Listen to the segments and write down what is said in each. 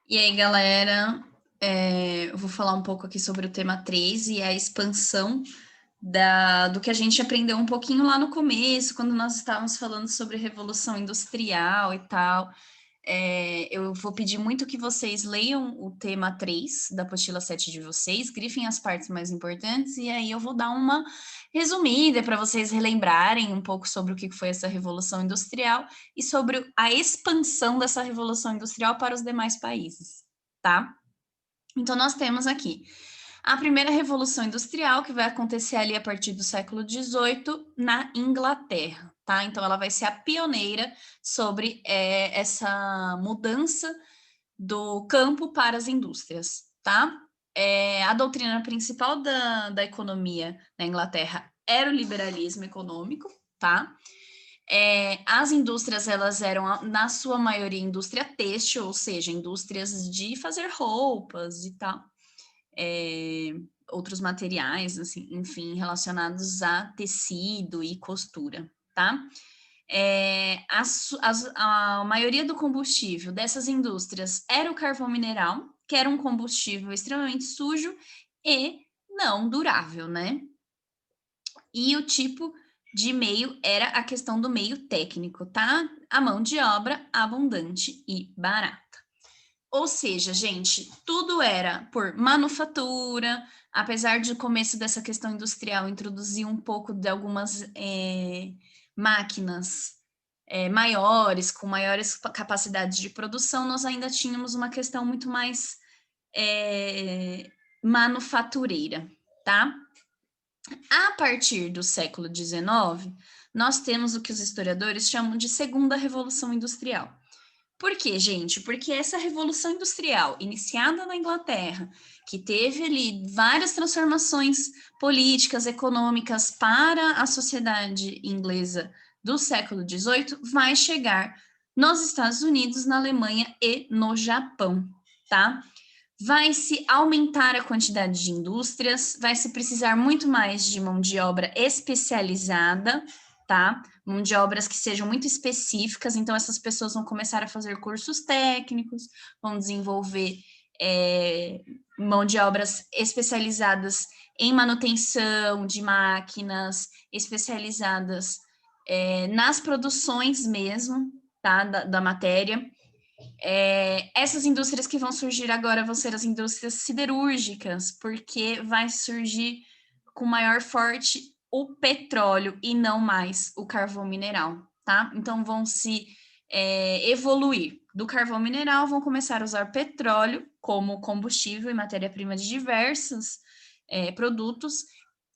E aí, galera, eu vou falar um pouco aqui sobre o tema 3 e a expansão do que a gente aprendeu um pouquinho lá no começo, quando nós estávamos falando sobre Revolução Industrial e tal. Eu vou pedir muito que vocês leiam o tema 3 da apostila 7 de vocês, grifem as partes mais importantes, e aí eu vou dar uma resumida para vocês relembrarem um pouco sobre o que foi essa Revolução Industrial e sobre a expansão dessa Revolução Industrial para os demais países, tá? Então, nós temos aqui a primeira Revolução Industrial, que vai acontecer ali a partir do século XVIII na Inglaterra, tá? Então, ela vai ser a pioneira sobre essa mudança do campo para as indústrias, tá? A doutrina principal da economia na Inglaterra era o liberalismo econômico, tá? As indústrias, elas eram, na sua maioria, indústria têxtil, ou seja, indústrias de fazer roupas e tal, outros materiais, assim, enfim, relacionados a tecido e costura, tá? A maioria do combustível dessas indústrias era o carvão mineral, que era um combustível extremamente sujo e não durável, né? E o tipo de meio era a questão do meio técnico, tá? A mão de obra abundante e barata. Ou seja, gente, tudo era por manufatura, apesar de o começo dessa questão industrial introduzir um pouco de algumas máquinas maiores, com maiores capacidades de produção, nós ainda tínhamos uma questão muito mais manufatureira, tá? A partir do século XIX, nós temos o que os historiadores chamam de Segunda Revolução Industrial. Por quê, gente? Porque essa Revolução Industrial, iniciada na Inglaterra, que teve ali várias transformações políticas, econômicas para a sociedade inglesa do século XVIII, vai chegar nos Estados Unidos, na Alemanha e no Japão, tá? Vai se aumentar a quantidade de indústrias, vai se precisar muito mais de mão de obra especializada, tá? Mão de obras que sejam muito específicas, então essas pessoas vão começar a fazer cursos técnicos, vão desenvolver mão de obras especializadas em manutenção de máquinas, especializadas nas produções mesmo, tá? Da matéria. Essas indústrias que vão surgir agora vão ser as indústrias siderúrgicas, porque vai surgir com maior forte o petróleo e não mais o carvão mineral, tá? Então vão se evoluir do carvão mineral, vão começar a usar petróleo como combustível e matéria-prima de diversos produtos,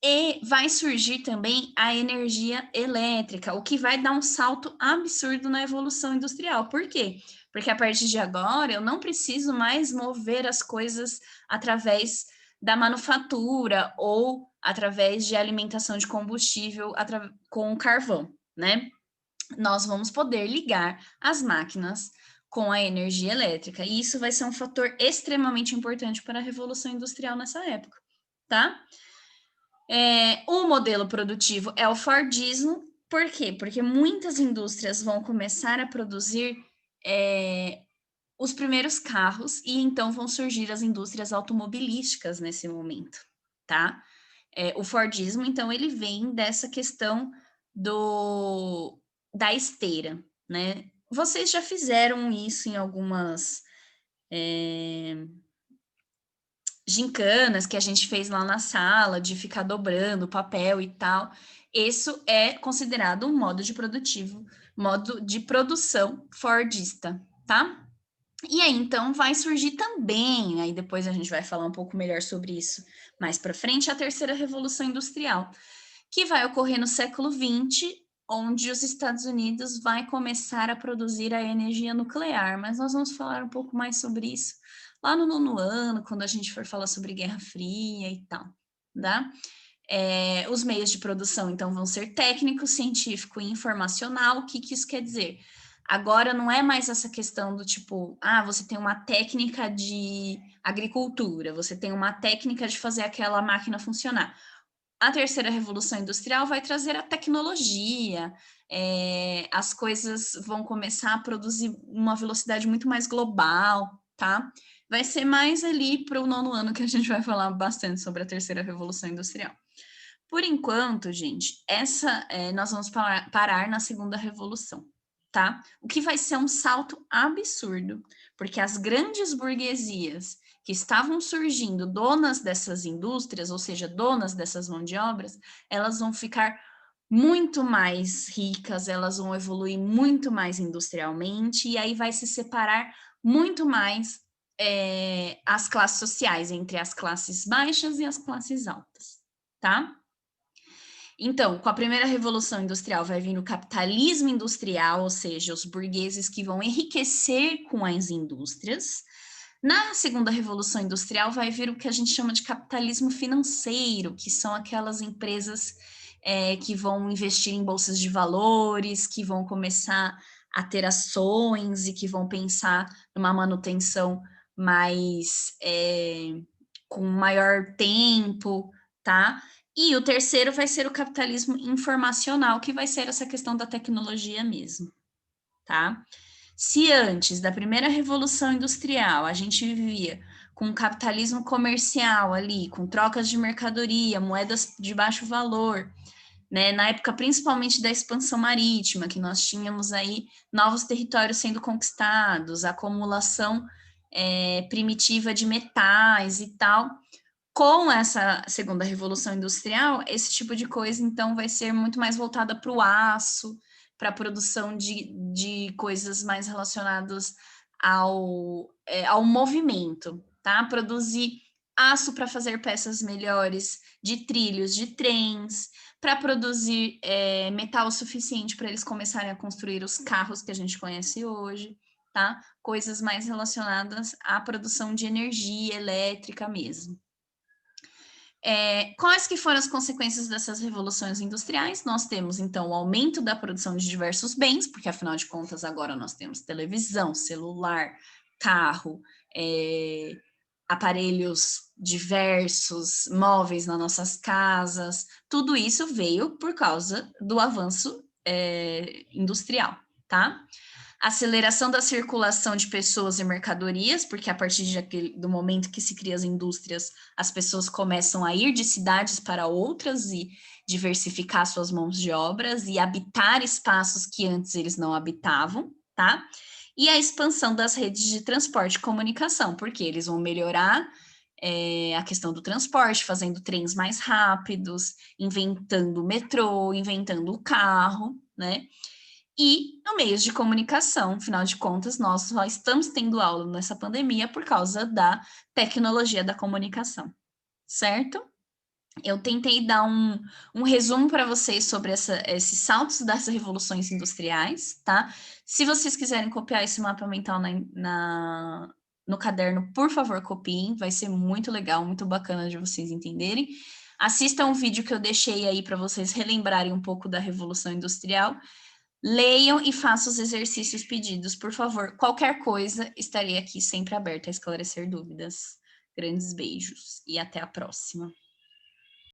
e vai surgir também a energia elétrica, o que vai dar um salto absurdo na evolução industrial. Por quê? Porque a partir de agora eu não preciso mais mover as coisas através da manufatura ou através de alimentação de combustível com carvão, né? Nós vamos poder ligar as máquinas com a energia elétrica. E isso vai ser um fator extremamente importante para a Revolução Industrial nessa época, tá? O modelo produtivo é o Fordismo. Por quê? Porque muitas indústrias vão começar a produzir os primeiros carros, e então vão surgir as indústrias automobilísticas nesse momento, tá? O Fordismo, então, ele vem dessa questão da esteira, né? Vocês já fizeram isso em algumas gincanas que a gente fez lá na sala, de ficar dobrando o papel e tal. Isso é considerado um modo de produção fordista, tá? E aí, então, vai surgir também, aí depois a gente vai falar um pouco melhor sobre isso mais para frente, a terceira revolução industrial, que vai ocorrer no século XX, onde os Estados Unidos vai começar a produzir a energia nuclear, mas nós vamos falar um pouco mais sobre isso lá no nono ano, quando a gente for falar sobre Guerra Fria e tal, tá? Os meios de produção, então, vão ser técnico, científico e informacional. O que isso quer dizer? Agora não é mais essa questão do tipo, você tem uma técnica de agricultura, você tem uma técnica de fazer aquela máquina funcionar. A terceira revolução industrial vai trazer a tecnologia, as coisas vão começar a produzir uma velocidade muito mais global, tá? Vai ser mais ali para o 9º ano que a gente vai falar bastante sobre a terceira revolução industrial. Por enquanto, gente, nós vamos parar na segunda revolução, tá? O que vai ser um salto absurdo, porque as grandes burguesias que estavam surgindo, donas dessas indústrias, ou seja, donas dessas mãos de obras, elas vão ficar muito mais ricas, elas vão evoluir muito mais industrialmente, e aí vai se separar muito mais as classes sociais, entre as classes baixas e as classes altas, tá? Então, com a primeira revolução industrial vai vir o capitalismo industrial, ou seja, os burgueses que vão enriquecer com as indústrias. Na segunda revolução industrial vai vir o que a gente chama de capitalismo financeiro, que são aquelas empresas que vão investir em bolsas de valores, que vão começar a ter ações e que vão pensar numa manutenção mais com maior tempo, tá? E o terceiro vai ser o capitalismo informacional, que vai ser essa questão da tecnologia mesmo, tá? Se antes da primeira revolução industrial a gente vivia com um capitalismo comercial ali, com trocas de mercadoria, moedas de baixo valor, né? Na época principalmente da expansão marítima, que nós tínhamos aí novos territórios sendo conquistados, acumulação primitiva de metais e tal. Com essa segunda revolução industrial, esse tipo de coisa, então, vai ser muito mais voltada para o aço, para a produção de coisas mais relacionadas ao movimento, tá? Produzir aço para fazer peças melhores de trilhos, de trens, para produzir metal suficiente para eles começarem a construir os carros que a gente conhece hoje, tá? Coisas mais relacionadas à produção de energia elétrica mesmo. Quais que foram as consequências dessas revoluções industriais? Nós temos, então, o aumento da produção de diversos bens, porque, afinal de contas, agora nós temos televisão, celular, carro, aparelhos diversos, móveis nas nossas casas, tudo isso veio por causa do avanço industrial, tá? Aceleração da circulação de pessoas e mercadorias, porque a partir do momento que se cria as indústrias, as pessoas começam a ir de cidades para outras e diversificar suas mãos de obras e habitar espaços que antes eles não habitavam, tá? E a expansão das redes de transporte e comunicação, porque eles vão melhorar a questão do transporte, fazendo trens mais rápidos, inventando o metrô, inventando o carro, né? E no meios de comunicação, afinal de contas, nós só estamos tendo aula nessa pandemia por causa da tecnologia da comunicação, certo? Eu tentei dar um resumo para vocês sobre esses saltos das revoluções industriais, tá? Se vocês quiserem copiar esse mapa mental no caderno, por favor, copiem, vai ser muito legal, muito bacana de vocês entenderem. Assistam um vídeo que eu deixei aí para vocês relembrarem um pouco da Revolução Industrial. Leiam e façam os exercícios pedidos, por favor. Qualquer coisa, estarei aqui sempre aberta a esclarecer dúvidas. Grandes beijos e até a próxima.